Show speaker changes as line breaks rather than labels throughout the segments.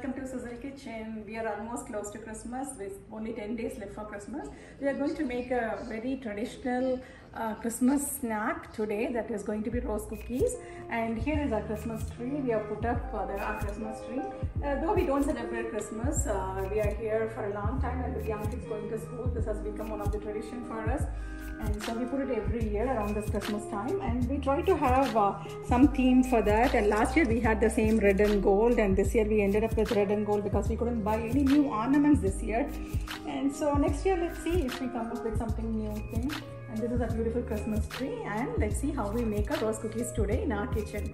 welcome to Sizzle Kitchen. We are almost close to Christmas with only 10 days left for Christmas. We are going to make a very traditional Christmas snack today that is going to be rose cookies. And here is our Christmas tree. We have put up our Christmas tree. Though we don't celebrate Christmas, we are here for a long time and with young kids going to school, this has become one of the tradition for us. And so we put it every year around this Christmas time, and we try to have some theme for that. And last year we had the same red and gold, and this year we ended up with red and gold because we couldn't buy any new ornaments this year. And so next year, let's see if we come up with something new thing. And this is a beautiful Christmas tree, and let's see how we make our rose cookies today in our kitchen.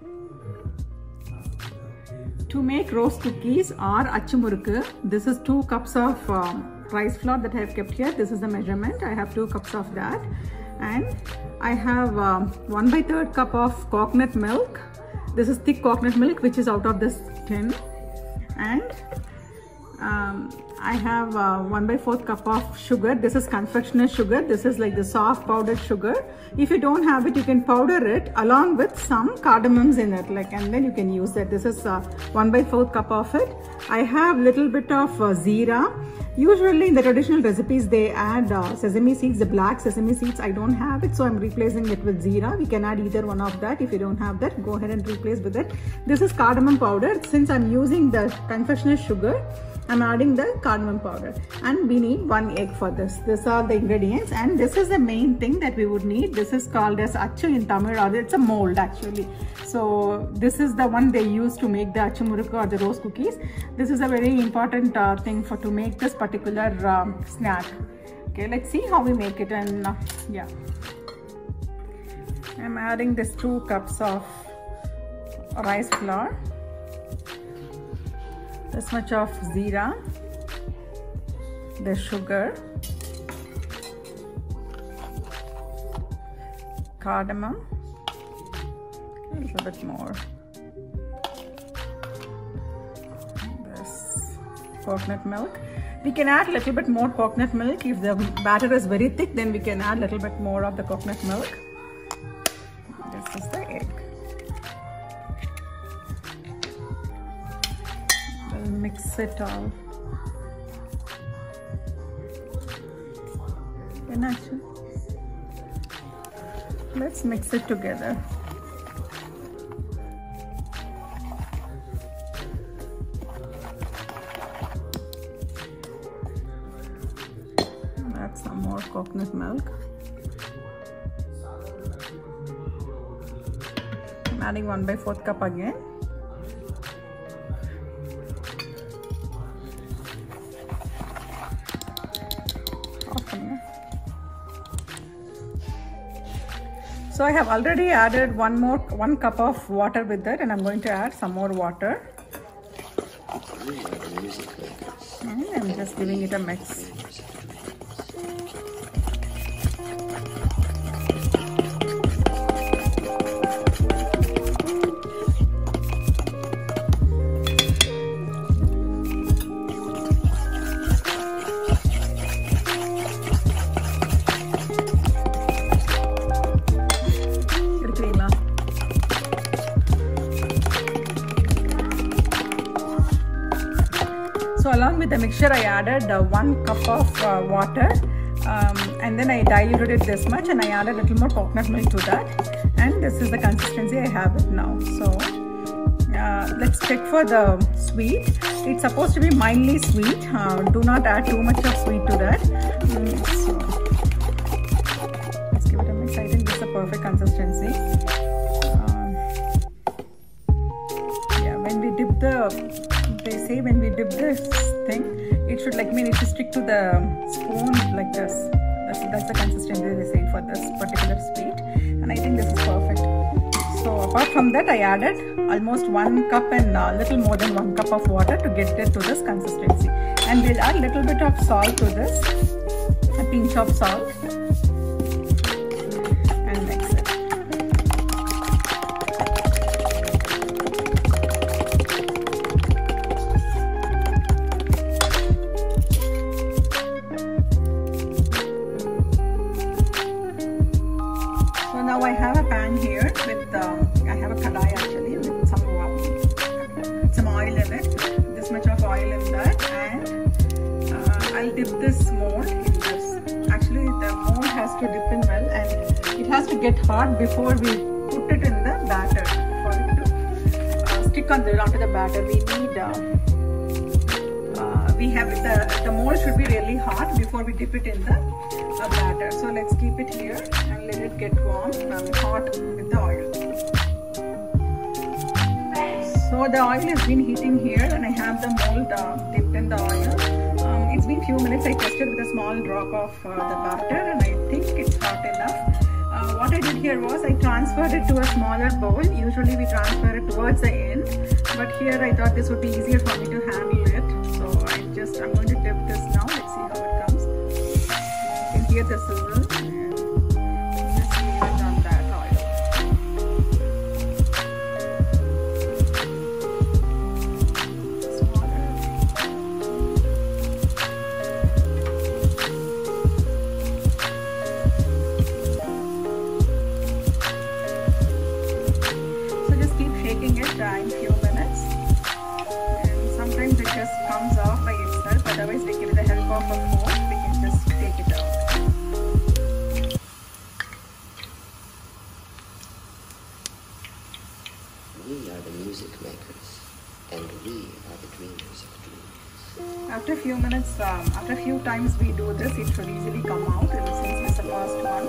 To make rose cookies or achumurukku, this is 2 cups of rice flour that I have kept here. This is the measurement. I have 2 cups of that, and I have 1/3 cup of coconut milk. This is thick coconut milk which is out of this tin, and I have 1/4 cup of sugar. This is confectioner sugar. This is like the soft powdered sugar. If you don't have it, you can powder it along with some cardamoms in it, and then you can use it. This is 1/4 cup of it. I have little bit of zeera. Usually in the traditional recipes they add sesame seeds, the black sesame seeds. I don't have it, so I'm replacing it with zeera. We can add either one of that. If you don't have that, go ahead and replace with it. This is cardamom powder. Since I'm using the confectioner sugar, I'm adding the cardamom powder, and we need 1 egg for this. These are the ingredients, and this is the main thing that we would need. This is called as achu in Tamil, or it's a mold actually. So this is the one they use to make the achumurukku or the rose cookies. This is a very important thing to make this particular snack. Okay, let's see how we make it. And yeah, I'm adding this 2 cups of rice flour, this much of zeera, the sugar, cardamom, a little bit more, this coconut milk. We can add a little bit more coconut milk. If the batter is very thick, then we can add a little bit more of the coconut milk. This is the egg. We'll mix it all. Let's mix it together. Add some more coconut milk. I'm adding 1/4 cup again. So I have already added 1 cup of water with that, and I'm going to add some more water. And I'm just giving it a mix. So along with the mixture, I added 1 cup of water, and then I diluted it this much, and I added a little more coconut milk to that, and this is the consistency I have it now. So let's check for the sweet. It's supposed to be mildly sweet. Do not add too much of sweet to that. So let's give it a mix. I think this is a perfect consistency. Yeah, when we dip they say when we dip this thing, it should need to stick to the spoon like this. That's the consistency they say for this particular sweet, and I think this is perfect. So apart from that, I added almost 1 cup and a little more than 1 cup of water to get it to this consistency, and we'll add a little bit of salt to this, a pinch of salt, and mix it. Now I have a pan here with I have a kadai actually with some oil in it. This much of dip this mold in this. Actually, the mold has to dip in well, and it has to get hot before we put it in the batter. For it to stick onto the batter, we need the mold should be really hot before we dip it in the batter. So let's keep it here and let it get warm and hot with the oil. So the oil has been heating here, and I have the mold dipped in the oil. It's been few minutes. I tested with a small drop of the batter, and I think it's hot enough. What I did here was I transferred it to a smaller bowl. Usually we transfer it towards the end, but here I thought this would be easier for me to handle it. So I'm going to dip this now. Let's see how it comes. You can hear the sizzle. And just leave it on that oil. Smaller. So just keep shaking it in few minutes. And sometimes it just comes off by itself. Otherwise, we give the help of a fork, we can just take it out.
We are the music makers, and we are the dreamers of dreams.
After a few minutes, after a few times we do this, it should easily come out, since it's the first one.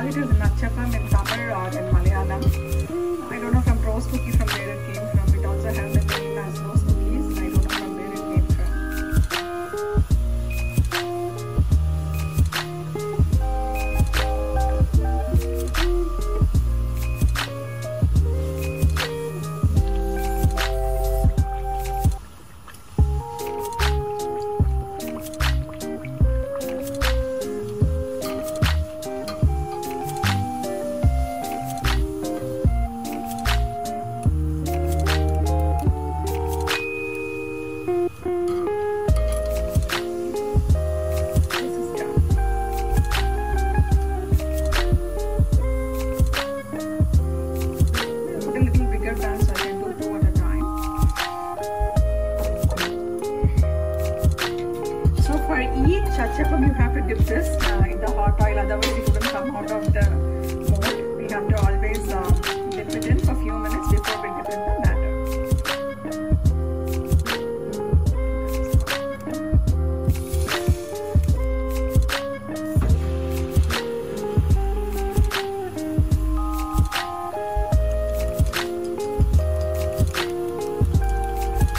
It is Nachapam in Tamil or in Malayalam. I don't know from Rose Cookie from where it came from. It also has the name as Rose Cookies. I don't know from where it came from. Chachapam, you have to dip this in the hot oil, otherwise it wouldn't come out of the mold. We have to always dip it in for a few minutes before we dip in the batter.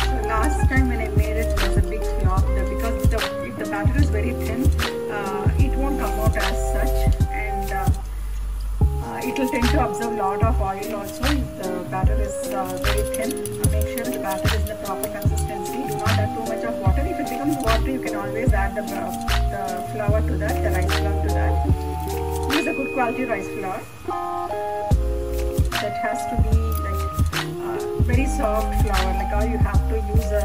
So last time when I made it, it was a big flop because if the batter is very thin, it won't come out as such, and it will tend to absorb a lot of oil also if the batter is very thin. Make sure the batter is the proper consistency. Do not add too much of water. If it becomes water, you can always add the flour to that, the rice flour to that. Use a good quality rice flour. That has to be like very soft flour, like all you have to use a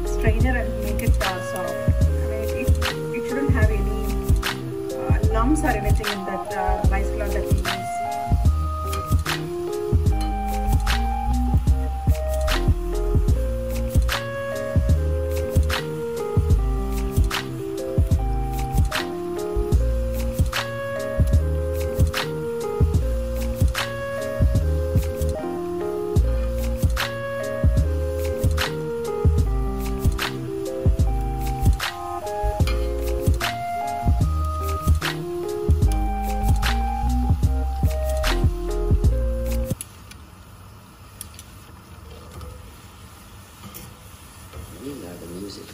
strainer and make it soft. It shouldn't have any lumps or anything in that rice flour that we use.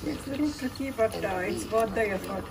It's a little tricky, but it's worth the effort.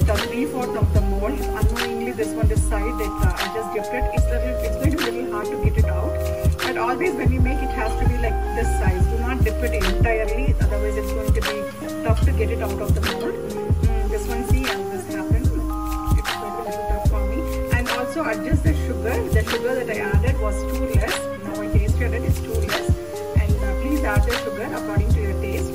3/4 of the mold. Unknowingly, this side that I just dipped it. It's going to be a little hard to get it out. But always when we make it has to be like this size. Do not dip it entirely, otherwise it's going to be tough to get it out of the mold. This one, see how this happened. It's going to be a little tough for me. And also adjust the sugar. The sugar that I added was too less. Now I tasted it, it's too less. And please add the sugar according to your taste.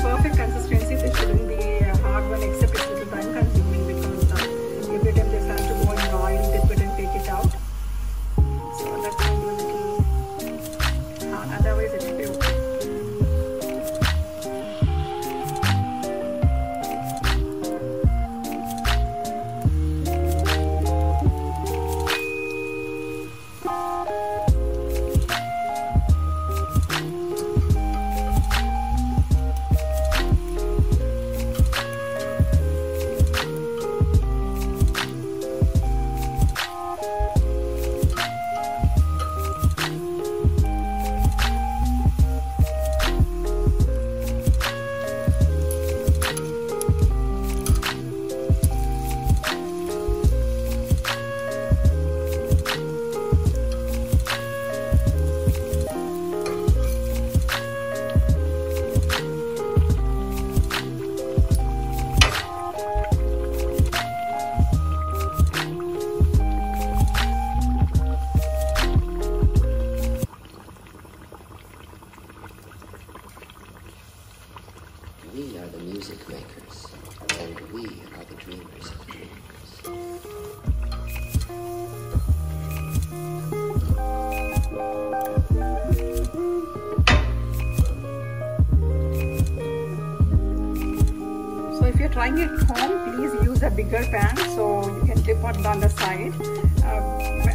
Perfect consistency. This shouldn't be a hard one, except it's a little time consuming because every time this has to go in oil, dip it and take it out. So that's going to be a little hard. Otherwise it will be okay.
We are the music makers, and we are the dreamers of dreams.
So if you're trying it at home, please use a bigger pan so you can dip it on the side.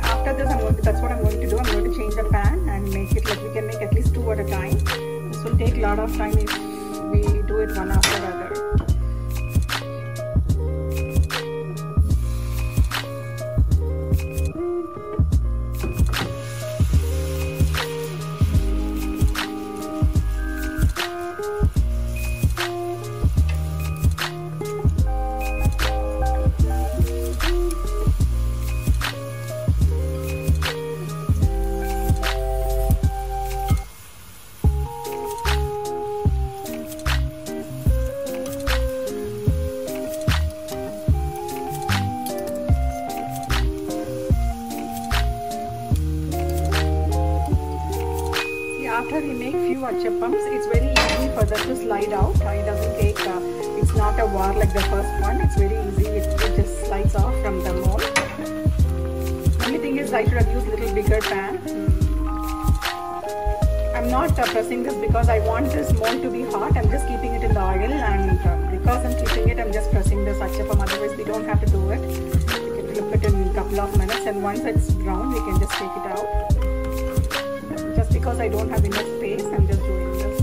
After this, that's what I'm going to do. I'm going to change the pan and make it like we can make at least 2 at a time. This will take a lot of time if we do it one after the other. After we make few achappams, it's very easy for them to slide out. It doesn't take, it's not a war like the first one. It's very easy. It just slides off from the mold. Only thing is I should have used a little bigger pan. I'm not pressing this because I want this mold to be hot. I'm just keeping it in the oil, and because I'm keeping it, I'm just pressing this achappam. Otherwise we don't have to do it. You can flip it in a couple of minutes, and once it's brown, we can just take it out. Because I don't have enough space, I'm just doing this.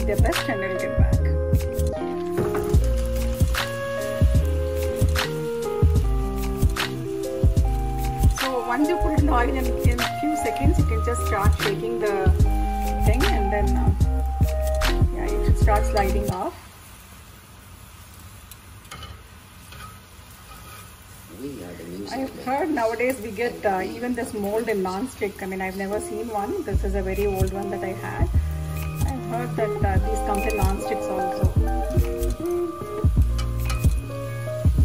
The rest and I'll get back. So once you put it in the oil, in a few seconds you can just start shaking the thing, and then yeah, it should start sliding off. heard nowadays we get even this mold in non-stick. I mean, I've never seen one. This is a very old one that I had. I've heard that these come in non-sticks also.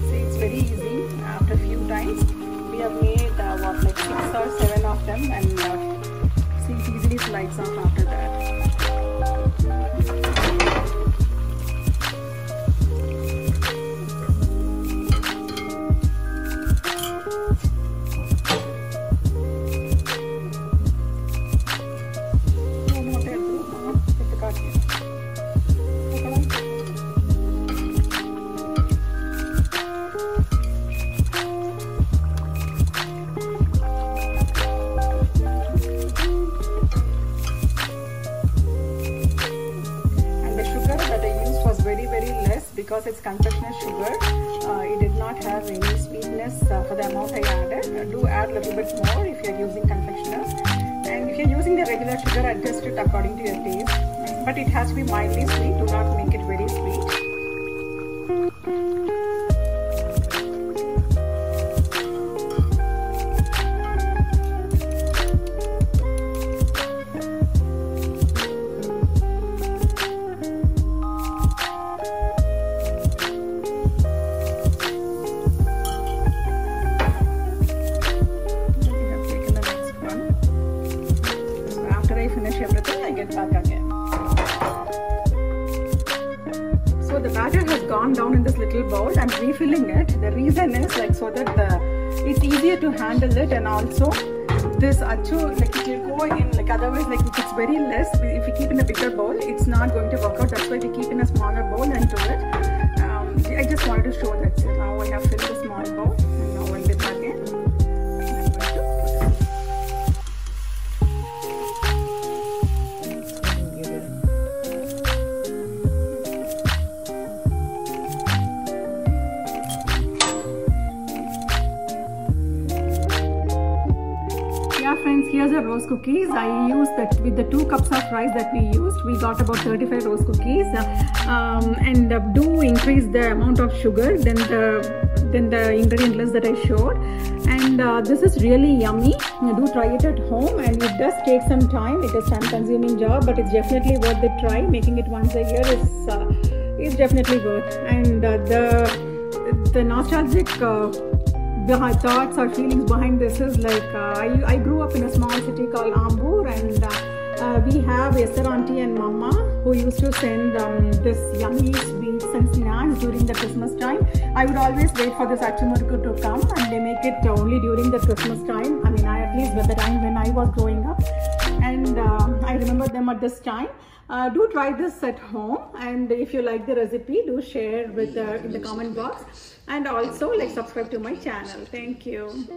See, it's very easy. After a few times, we have made what, like 6 or 7 of them, and see, it easily slides off after that. Because it's confectioner sugar, it did not have any sweetness for the amount I added. Do add a little bit more if you're using confectioner, and if you're using the regular sugar, adjust it according to your taste, but it has to be mildly sweet. Do not make it very sweet. So the batter has gone down in this little bowl. I'm refilling it. The reason is like so that it's easier to handle it, and also this achu, like it will go in, like otherwise like if it's very less, if we keep in a bigger bowl, it's not going to work out. That's why we keep in a smaller bowl and do it. I just wanted to show that. So now I have filled the small bowl, and now I'll be back in. Friends, here's the rose cookies. I used that with the 2 cups of rice that we used. We got about 35 rose cookies, and do increase the amount of sugar than the ingredient list that I showed. And this is really yummy. You do try it at home, and it does take some time. It is a time-consuming job, but it's definitely worth the try. Making it once a year is definitely worth. And the nostalgic the thoughts or feelings behind this is like I grew up in a small city called Ambur, and we have Esther auntie and mama who used to send this yummy sweets and snacks during the Christmas time. I would always wait for this Attribution to come, and they make it only during the Christmas time. I mean, at least by the time when I was growing up, and I remember them at this time. Do try this at home, and if you like the recipe, do share with in the comment box, and also like subscribe to my channel. Thank you.